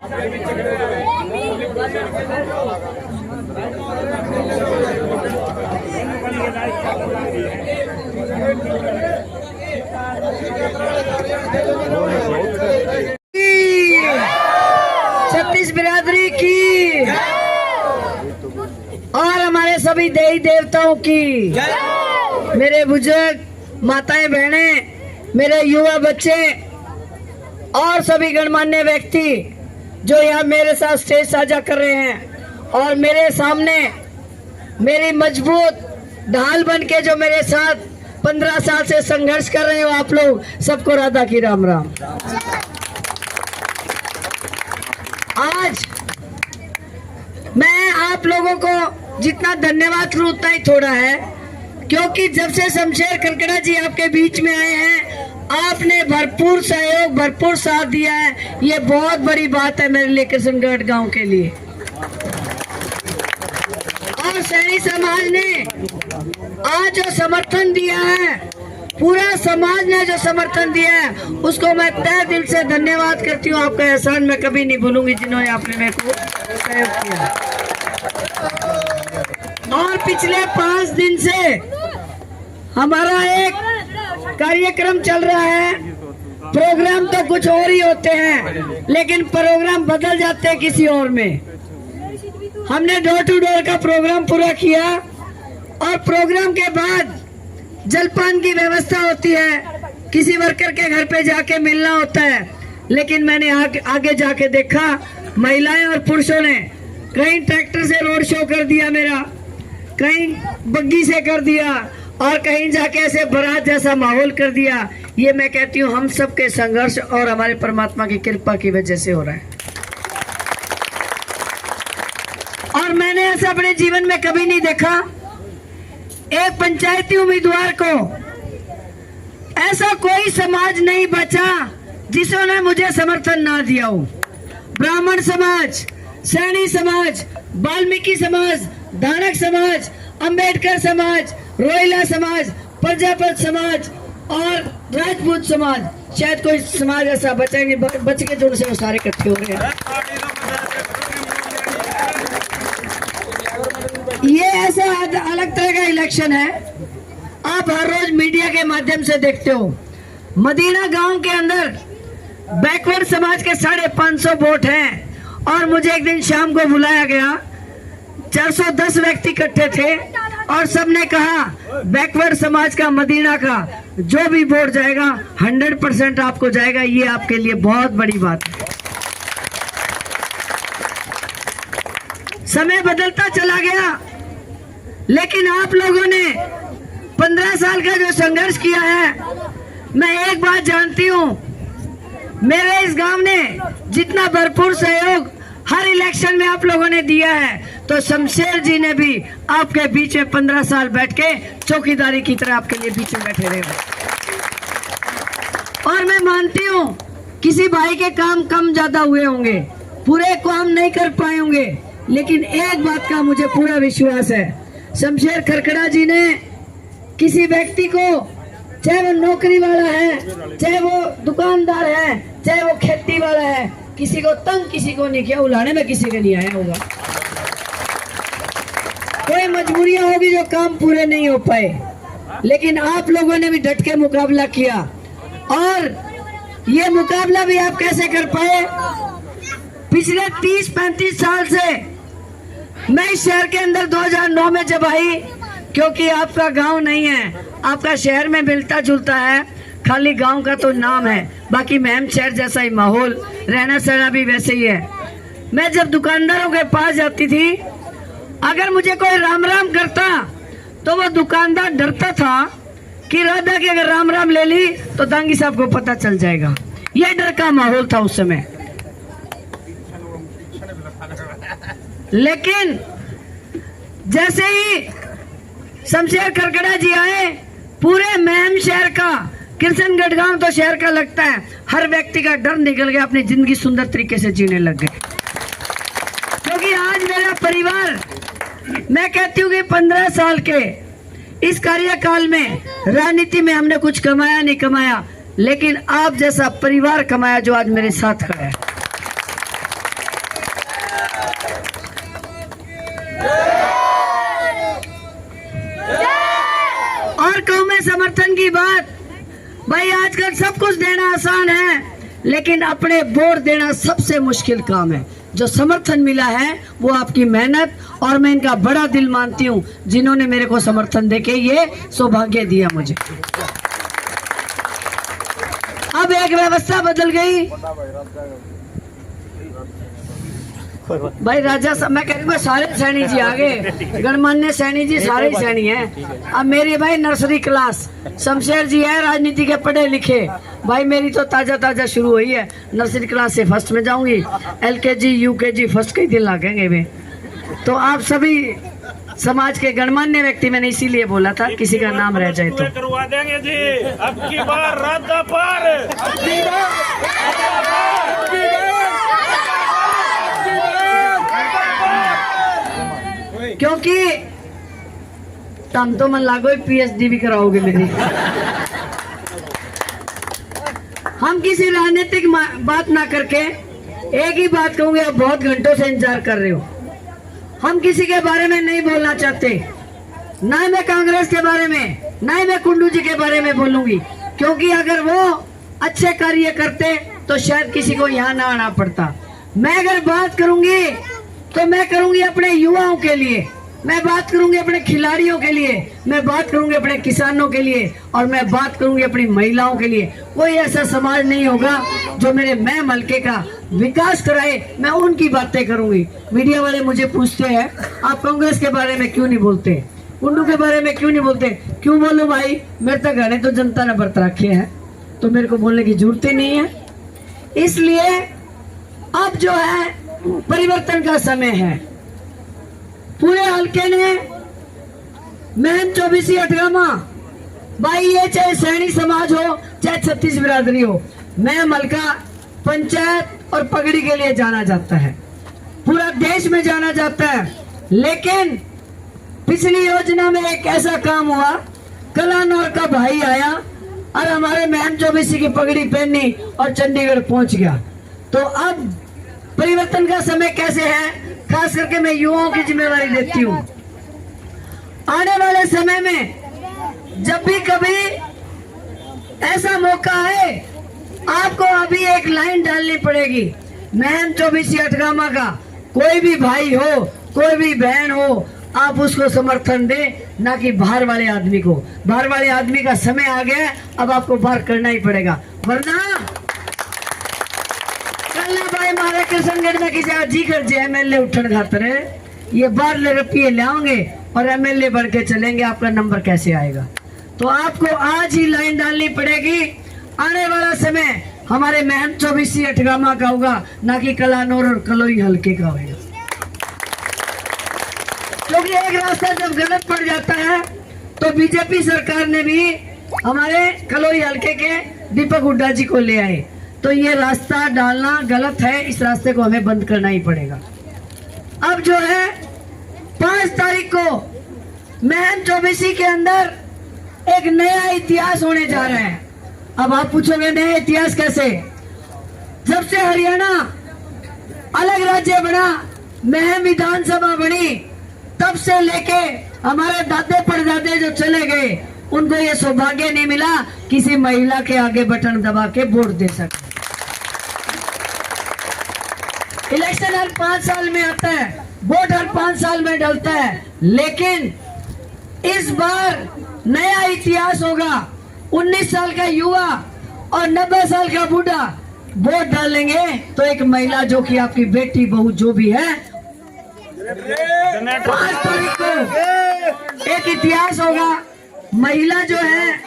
छत्तीस बिरादरी की और हमारे सभी देवी देवताओं की, मेरे बुजुर्ग, माताएं, बहनें, मेरे युवा बच्चे और सभी गणमान्य व्यक्ति जो यहाँ मेरे साथ स्टेज साझा कर रहे हैं और मेरे सामने मेरी मजबूत ढाल बन के जो मेरे साथ 15 साल से संघर्ष कर रहे हो, आप लोग सबको राधा की राम राम। आज मैं आप लोगों को जितना धन्यवाद करूं उतना ही थोड़ा है, क्योंकि जब से शमशेर खरकड़ा जी आपके बीच में आए हैं, आपने भरपूर सहयोग, भरपूर साथ दिया है। ये बहुत बड़ी बात है मेरे लिए, किशनगढ़ गांव के लिए। और सैनी समाज ने आज जो समर्थन दिया है, पूरा समाज ने जो समर्थन दिया है, उसको मैं तहे दिल से धन्यवाद करती हूँ। आपका एहसान मैं कभी नहीं भूलूंगी जिन्होंने आपने मेरे को सहयोग किया। और पिछले 5 दिन से हमारा एक कार्यक्रम चल रहा है। प्रोग्राम तो कुछ और ही होते हैं, लेकिन प्रोग्राम बदल जाते हैं किसी और में। हमने डोर टू डोर का प्रोग्राम पूरा किया और प्रोग्राम के बाद जलपान की व्यवस्था होती है, किसी वर्कर के घर पे जाके मिलना होता है। लेकिन मैंने आगे जाके देखा, महिलाएं और पुरुषों ने कहीं ट्रैक्टर से रोड शो कर दिया मेरा, कहीं बग्गी से कर दिया और कहीं जाके ऐसे बारात जैसा माहौल कर दिया। ये मैं कहती हूँ हम सबके संघर्ष और हमारे परमात्मा की कृपा की वजह से हो रहा है। और मैंने ऐसा अपने जीवन में कभी नहीं देखा, एक पंचायती उम्मीदवार को ऐसा कोई समाज नहीं बचा जिसने मुझे समर्थन ना दिया हो। ब्राह्मण समाज, सैनी समाज, वाल्मीकि समाज, दानक समाज, अंबेडकर समाज, रोहिला समाज, प्रजापति समाज और राजपूत समाज, शायद कोई समाज ऐसा बचेंगे बच के जो से सारे इकट्ठे हो रहे हैं। ये ऐसा अलग तरह का इलेक्शन है। आप हर रोज मीडिया के माध्यम से देखते हो, मदीना गांव के अंदर बैकवर्ड समाज के 550 वोट हैं और मुझे एक दिन शाम को बुलाया गया। 410 व्यक्ति इकट्ठे थे और सबने कहा बैकवर्ड समाज का, मदीना का जो भी वोट जाएगा 100% आपको जाएगा। ये आपके लिए बहुत बड़ी बात है। समय बदलता चला गया, लेकिन आप लोगों ने 15 साल का जो संघर्ष किया है, मैं एक बात जानती हूँ, मेरे इस गांव ने जितना भरपूर सहयोग हर इलेक्शन में आप लोगों ने दिया है, तो शमशेर जी ने भी आपके बीच में 15 साल बैठ के चौकीदारी की तरह आपके लिए बीच में बैठे रहे। और मैं मानती हूँ किसी भाई के काम कम ज्यादा हुए होंगे, पूरे काम नहीं कर पाए होंगे, लेकिन एक बात का मुझे पूरा विश्वास है, शमशेर खरकड़ा जी ने किसी व्यक्ति को, चाहे वो नौकरी वाला है, चाहे वो दुकानदार है, चाहे वो खेती वाला है, किसी को तंग किसी को नहीं किया। उलाने में किसी के नहीं आया होगा। कोई मजबूरियां होगी जो काम पूरे नहीं हो पाए, लेकिन आप लोगों ने भी डट के मुकाबला किया। और ये मुकाबला भी आप कैसे कर पाए? पिछले 30-35 साल से मैं इस शहर के अंदर 2009 में जब आई, क्योंकि आपका गांव नहीं है, आपका शहर में मिलता जुलता है, खाली गांव का तो नाम है, बाकी महम शहर जैसा ही माहौल, रहना सहना भी वैसे ही है। मैं जब दुकानदारों के पास जाती थी, अगर मुझे कोई राम राम करता तो वो दुकानदार डरता था कि राधा की अगर राम राम ले ली तो दांगी साहब को पता चल जाएगा। ये डर का माहौल था उस समय। लेकिन जैसे ही शमशेर खरकड़ा जी आए, पूरे महम शहर का, किशनगढ़ गांव तो शहर का लगता है, हर व्यक्ति का डर निकल गया, अपनी जिंदगी सुंदर तरीके से जीने लग गए। क्योंकि आज मेरा परिवार, मैं कहती हूँ कि 15 साल के इस कार्यकाल में राजनीति में हमने कुछ कमाया नहीं कमाया, लेकिन आप जैसा परिवार कमाया जो आज मेरे साथ खड़ा है। समर्थन की बात, भाई आजकल सब कुछ देना आसान है, लेकिन अपने वोट देना सबसे मुश्किल काम है। जो समर्थन मिला है वो आपकी मेहनत, और मैं इनका बड़ा दिल मानती हूँ जिन्होंने मेरे को समर्थन देके ये सौभाग्य दिया मुझे। अब एक व्यवस्था बदल गई भाई, राजा साहब मैं कह रही हूँ सारे सैनी जी आगे, गणमान्य सैनी जी सारे ही सैनी हैं। अब मेरी भाई नर्सरी क्लास, शमशेर जी है राजनीति के पढ़े लिखे, भाई मेरी तो ताजा ताजा शुरू हुई है, नर्सरी क्लास से फर्स्ट में जाऊंगी, LKG UKG फर्स्ट के दिन लागेंगे मैं। तो आप सभी समाज के गणमान्य व्यक्ति, मैंने इसीलिए बोला था किसी का नाम रह जाए तो करवा देंगे जी। अब की बार राधा पार, क्योंकि तुम तो मन लागो PhD भी कराओगे मेरी। हम किसी राजनीतिक बात ना करके एक ही बात कहूंगे, आप बहुत घंटों से इंतजार कर रहे हो। हम किसी के बारे में नहीं बोलना चाहते, ना मैं कांग्रेस के बारे में, ना ही मैं कुंडू जी के बारे में बोलूंगी, क्योंकि अगर वो अच्छे कार्य करते तो शायद किसी को यहाँ ना आना पड़ता। मैं अगर बात करूंगी तो मैं करूंगी अपने युवाओं के लिए, मैं बात करूंगी अपने खिलाड़ियों के लिए, मैं बात करूंगी अपने किसानों के लिए, और मैं बात करूंगी अपनी महिलाओं के लिए। कोई ऐसा समाज नहीं होगा जो मेरे मैं हल्के का विकास कराए, मैं उनकी बातें करूंगी। मीडिया वाले मुझे पूछते हैं आप कांग्रेस के बारे में क्यों नहीं बोलते, कुंडू के बारे में क्यों नहीं बोलते। क्यों बोलूं भाई, मेरे तक घने तो जनता ने बरत रखे हैं, तो मेरे को बोलने की जरूरत ही नहीं है। इसलिए अब जो है परिवर्तन का समय है। पूरे हल्के ने महम 24 अठगामा, भाई ये चाहे सैनी समाज हो चाहे 36 बिरादरी हो, महम हल्का पंचायत और पगड़ी के लिए जाना जाता है, पूरा देश में जाना जाता है। लेकिन पिछली योजना में एक ऐसा काम हुआ, कलानौर का भाई आया और हमारे महम 24 की पगड़ी पहनी और चंडीगढ़ पहुंच गया। तो अब परिवर्तन का समय कैसे है, खास करके मैं युवाओं की जिम्मेवारी लेती हूँ। आने वाले समय में जब भी कभी ऐसा मौका है, आपको अभी एक लाइन डालनी पड़ेगी। महम 24 अठगामा का कोई भी भाई हो, कोई भी बहन हो, आप उसको समर्थन दें, ना कि बाहर वाले आदमी को। बाहर वाले आदमी का समय आ गया, अब आपको बाहर करना ही पड़ेगा, वरना भाई मारे किशनगढ़ में किसी जी कर जे MLA उठन खातर ये 12 रुपये लाओगे और MLA बढ़ के चलेंगे, आपका नंबर कैसे आएगा। तो आपको आज ही लाइन डालनी पड़ेगी। आने वाला समय हमारे महम 24 अठगामा का होगा, ना कि कलानौर और कलोई हल्के का होगा। क्योंकि एक रास्ता जब गलत पड़ जाता है तो बीजेपी सरकार ने भी हमारे कलोई हल्के के दीपक हुड्डा जी को ले आए, तो ये रास्ता डालना गलत है, इस रास्ते को हमें बंद करना ही पड़ेगा। अब जो है 5 तारीख को महम 24 के अंदर एक नया इतिहास होने जा रहा है। अब आप पूछोगे नया इतिहास कैसे, जब से हरियाणा अलग राज्य बना, महम विधानसभा बनी, तब से लेके हमारे दादे परदादे जो चले गए, उनको ये सौभाग्य नहीं मिला किसी महिला के आगे बटन दबा के वोट दे सके। इलेक्शन हर 5 साल में आता है, वोट हर 5 साल में डलता है, लेकिन इस बार नया इतिहास होगा। 19 साल का युवा और 90 साल का बूढ़ा वोट डालेंगे तो एक महिला जो कि आपकी बेटी बहू जो भी है, 5 तारीख को एक इतिहास होगा। महिला जो है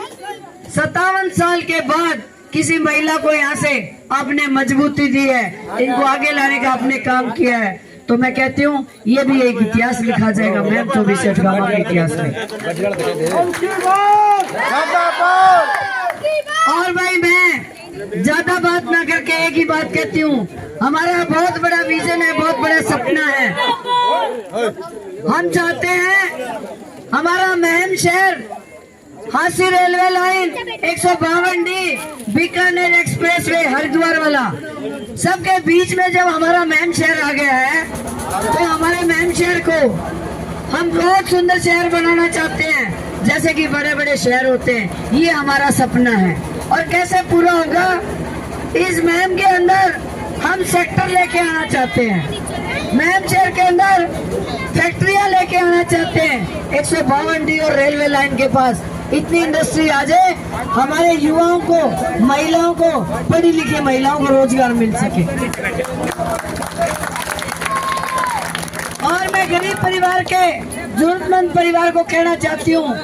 57 साल के बाद किसी महिला को यहाँ से आपने मजबूती दी है, इनको आगे लाने का आपने काम किया है, तो मैं कहती हूँ ये भी एक इतिहास लिखा जाएगा महम 24 अठगामा के इतिहास में। और भाई मैं ज्यादा बात ना करके एक ही बात कहती हूँ, हमारा बहुत बड़ा विजन है, बहुत बड़ा सपना है। हम चाहते हैं हमारा महम शहर Hansi railway line 152D Bikaner expressway Haridwar वाला सबके बीच में जब हमारा महम शहर आ गया है, तो हमारे महम शहर को हम बहुत सुंदर शहर बनाना चाहते हैं। जैसे कि बड़े बड़े शहर होते हैं, ये हमारा सपना है। और कैसे पूरा होगा? इस मुहिम के अंदर हम सेक्टर लेके आना चाहते हैं, मुहिम शहर के अंदर फैक्ट्रियां लेके आना चाहते हैं। 152D और रेलवे लाइन के पास इतनी इंडस्ट्री आ जाए, हमारे युवाओं को, महिलाओं को, पढ़ी लिखी महिलाओं को रोजगार मिल सके। और मैं गरीब परिवार के, जरूरतमंद परिवार को कहना चाहती हूँ,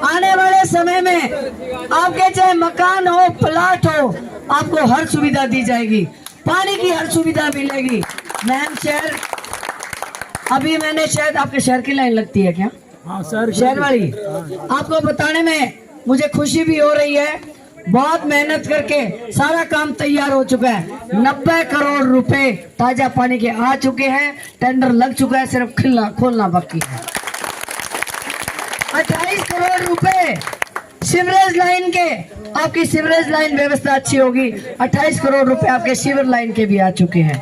आने वाले समय में आपके चाहे मकान हो, प्लाट हो, आपको हर सुविधा दी जाएगी, पानी की हर सुविधा मिलेगी। मुहिम शहर, अभी मैंने शायद आपके शहर की लाइन लगती है क्या? हाँ सर, शहर वाली। आपको बताने में मुझे खुशी भी हो रही है, बहुत मेहनत करके सारा काम तैयार हो चुका है। 90 करोड़ रुपए ताजा पानी के आ चुके हैं, टेंडर लग चुका है, सिर्फ खोलना बाकी है। 28 करोड़ रुपए सीवरेज लाइन के, आपकी सीवरेज लाइन व्यवस्था अच्छी होगी, 28 करोड़ रुपए आपके सीवर लाइन के भी आ चुके हैं।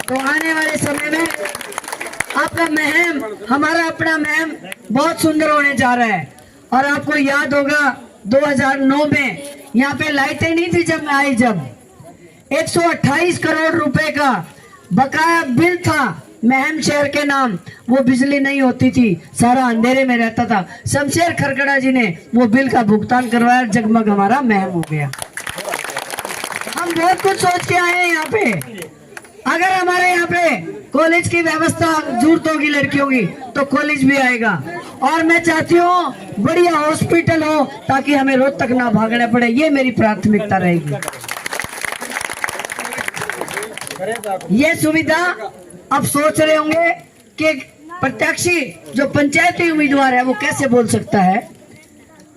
तो आने वाले समय में आपका मुहिम, हमारा अपना मुहिम बहुत सुंदर होने जा रहा है। और आपको याद होगा 2009 में यहाँ पे लाइटें नहीं थी जब मैं आई, जब 128 करोड़ रुपए का बकाया बिल था मुहिम शहर के नाम, वो बिजली नहीं होती थी, सारा अंधेरे में रहता था। शमशेर खरकड़ा जी ने वो बिल का भुगतान करवाया, जगमग हमारा मुहिम हो गया। हम बहुत कुछ सोच के आए हैं यहाँ पे। अगर हमारे यहाँ पे कॉलेज की व्यवस्था जरूरत होगी लड़कियों की, तो कॉलेज भी आएगा। और मैं चाहती हूँ बढ़िया हॉस्पिटल हो, ताकि हमें रोज तक ना भागना पड़े, ये मेरी प्राथमिकता रहेगी। ये सुविधा अब सोच रहे होंगे कि प्रत्याशी जो पंचायती उम्मीदवार है वो कैसे बोल सकता है।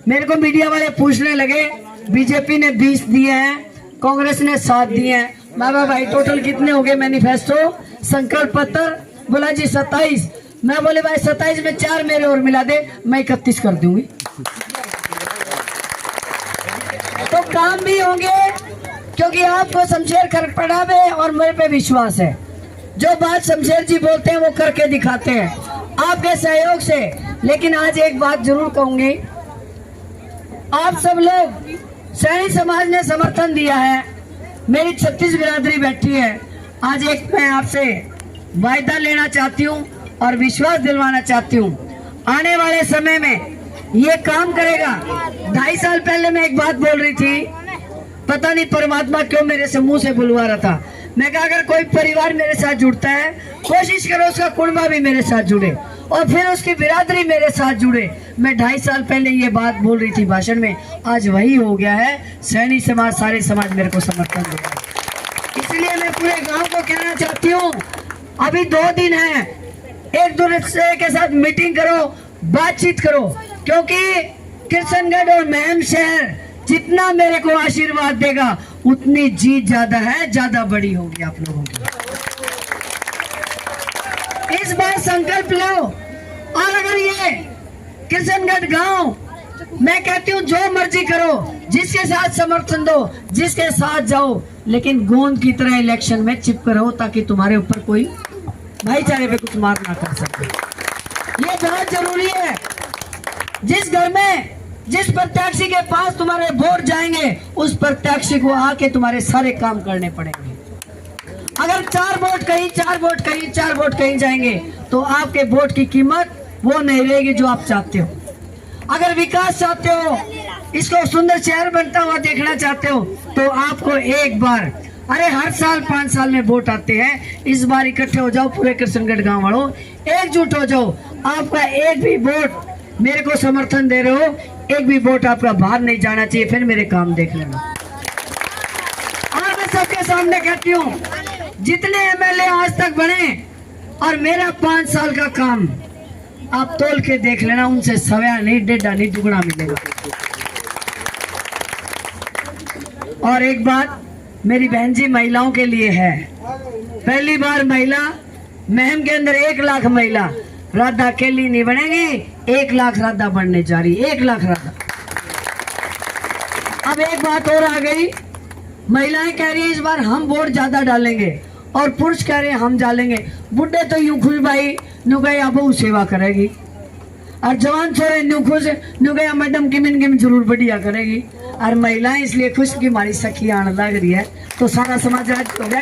मेरे को मीडिया वाले पूछने लगे, बीजेपी ने 20 दिए हैं, कांग्रेस ने 7 दिए हैं। मैं भाई टोटल कितने हो गए मैनिफेस्टो, संकल्प पत्र? बोला जी 27। मैं बोले भाई 27 में 4 मेरे और मिला दे, मैं 31 कर दूंगी। तो काम भी होंगे, क्योंकि आपको शमशेर खरकड़ा पे और मेरे पे विश्वास है। जो बात शमशेर जी बोलते हैं वो करके दिखाते हैं आपके सहयोग से। लेकिन आज एक बात जरूर कहूंगी, आप सब लोग, सैनी समाज ने समर्थन दिया है, मेरी 36 बिरादरी बैठी है। आज एक मैं आपसे वायदा लेना चाहती हूँ और विश्वास दिलवाना चाहती हूँ, आने वाले समय में ये काम करेगा। 2.5 साल पहले मैं एक बात बोल रही थी, पता नहीं परमात्मा क्यों मेरे से मुंह से बुलवा रहा था। मैं कहा अगर कोई परिवार मेरे साथ जुड़ता है, कोशिश करो उसका कुर्बा भी मेरे साथ जुड़े और फिर उसकी बिरादरी मेरे साथ जुड़े। मैं 2.5 साल पहले ये बात बोल रही थी भाषण में, आज वही हो गया है। सैनी समाज, सारे समाज मेरे को समर्थन दे रहा है। इसलिए मैं पूरे गांव को कहना चाहती हूँ, अभी 2 दिन है, एक दूसरे के साथ मीटिंग करो, बातचीत करो, क्योंकि किशनगढ़ और मुहिम शहर जितना मेरे को आशीर्वाद देगा उतनी जीत ज्यादा है, ज्यादा बड़ी होगी आप लोगों की। इस बार संकल्प लो। और अगर ये किशनगढ़ गांव, मैं कहती हूँ जो मर्जी करो, जिसके साथ समर्थन दो, जिसके साथ जाओ, लेकिन गोंद की तरह इलेक्शन में चिपके रहो, ताकि तुम्हारे ऊपर कोई भाईचारे पे कुछ मार ना कर सके। ये बहुत जरूरी है। जिस घर में, जिस प्रत्याशी के पास तुम्हारे वोट जाएंगे, उस प्रत्याशी को आके तुम्हारे सारे काम करने पड़ेंगे। अगर 4 वोट कहीं, 4 वोट कहीं, 4 वोट कहीं जाएंगे, तो आपके वोट की कीमत वो नहीं रहेगी जो आप चाहते हो। अगर विकास चाहते हो, इसको सुंदर शहर बनता हुआ देखना चाहते हो, तो आपको एक बार, अरे हर साल 5 साल में वोट आते हैं, इस बार इकट्ठे हो जाओ पूरे किशनगढ़ गांव वालों, एकजुट हो जाओ। आपका एक भी वोट, मेरे को समर्थन दे रहे हो, एक भी वोट आपका बाहर नहीं जाना चाहिए, फिर मेरे काम देख लेना। और मैं सबके सामने कहती हूँ, जितने एमएलए आज तक बने और मेरा 5 साल का काम आप तोल के देख लेना, उनसे सवा नहीं, 1.5 नहीं, दुगना मिलेगा। और एक बात मेरी बहन जी महिलाओं के लिए है, पहली बार महिला मुहिम के अंदर 1 लाख महिला, राधा अकेली नहीं बनेगी, 1 लाख राधा बनने जा रही, 1 लाख राधा। अब एक बात और आ गई, महिलाएं कह रही है इस बार हम वोट ज्यादा डालेंगे, और पुरुष कह रहे हैं हम डालेंगे। बुढ़े तो यूं खुश भाई नु गए अब वो सेवा करेगी। और जवान छोरे न्यू खुश न्यू गया मैडम किमिन जरूर बढ़िया करेगी और महिलाएं इसलिए खुश की हमारी सखी आने लग रही है। तो सारा समाज आज हो गया।